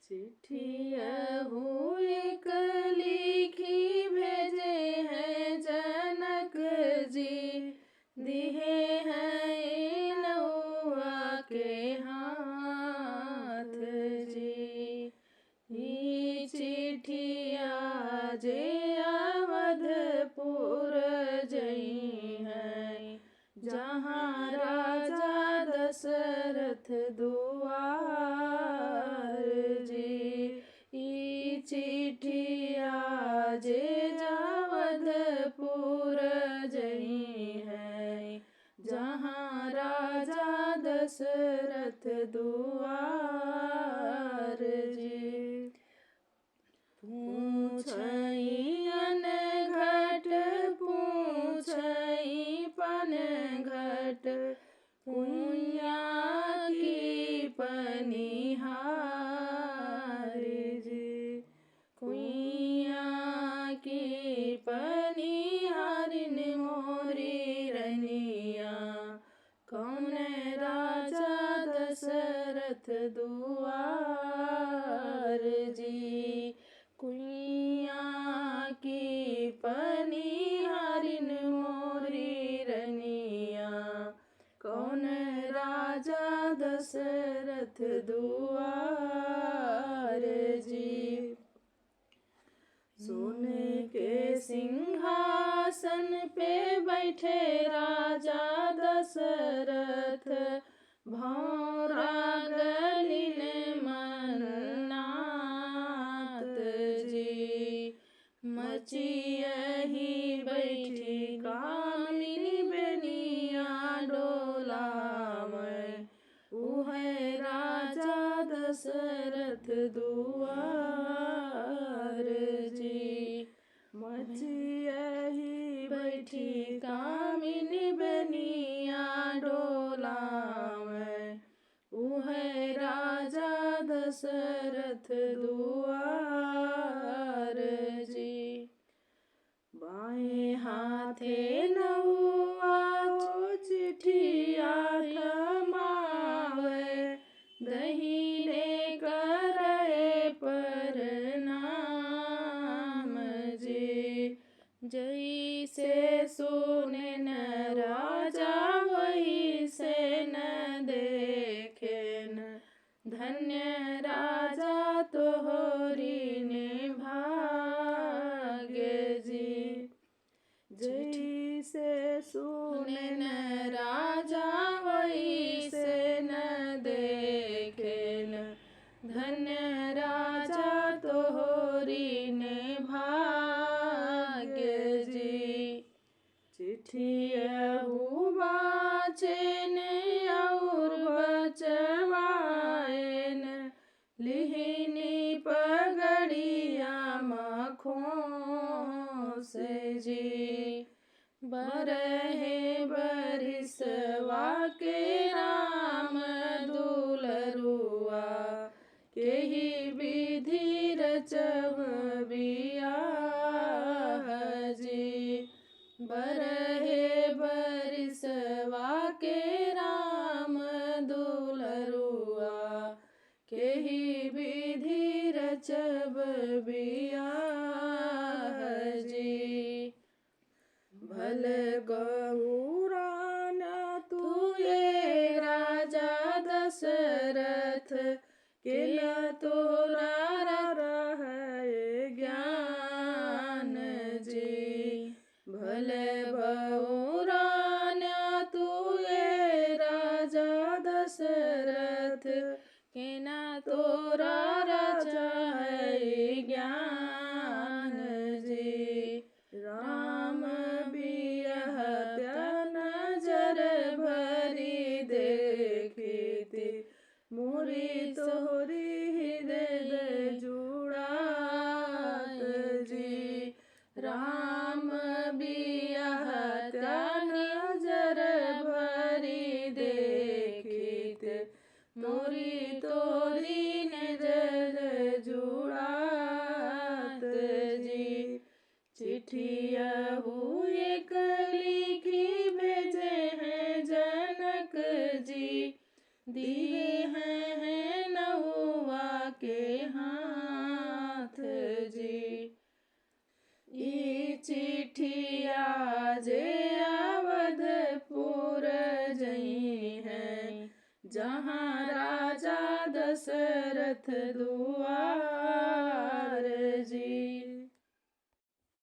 चिट्ठिया एक लिखी भेजे हैं जनक जी, दिहे हैं नौआ के हाथ जी। ई चिट्ठिया जे अवधपुर जई हैं, जहाँ राजा दशरथ दुआर जी। ई चिट्ठिया जे अवधपुर जई हैं, जहाँ राजा दशरथ दुआर जी। पूछई अनघट पूछई पनघट, कुइया की पनिहार जी। कुइया की पनिहारिन मोरी रनिया, कौन राजा दशरथ दुआर जी। कुइया की पनिहारिन मोरी रनिया, कौन राजा दशरथ दुआर जी। सोने के सिंहासन पे बैठे राजा दशरथ, भौरा गलिन मन्नात जी। मचियहि बैठी कामिनी बेनिया डोलावै, उहै राजा दशरथ दुआर जी। मचियहि बैठी कामिनी बेनिया डोलावै, उहै राजा दशरथ दुआर जी। बाएं हाथे नौआ चिट्ठिया थमावै, दहिने करे प्रणाम जी। जैसे सुने न राजा वैसे न देखेन, धन्य राजा तोहरी ने भाग्य जी। जैसे सुने न राजा वैसे न देखेन, धन्य राजा तोहरी ने भाग्य जी। चिट्ठिया बाचेन और बचवाएन, लिहिनी पगड़िया मखों से जी। बरहे बरिसवा के राम दुलरुआ, केहि विधि रचब बियाह जी। बरहे बरिसवा के राम दुलरुआ, केहि विधि रचब बियाह जी। भल गौरान तुए राजा दशरथ, केला तोरा रहे ज्ञान जी। भल गौरान तुए राजा दशरथ, केना तोरा राजा है ज्ञान जी। राम बियह नजर भरी देखी, मोरी तोहरी हृदय जुड़ात जी। राम बियह नजर भरी देखी, मोरी तोरी नजर जुड़ात जी। चिट्ठिया एक लिखी भेजे हैं जनक जी, दिए हैं नौआ के हाथ। जहाँ राजा दशरथ दुआ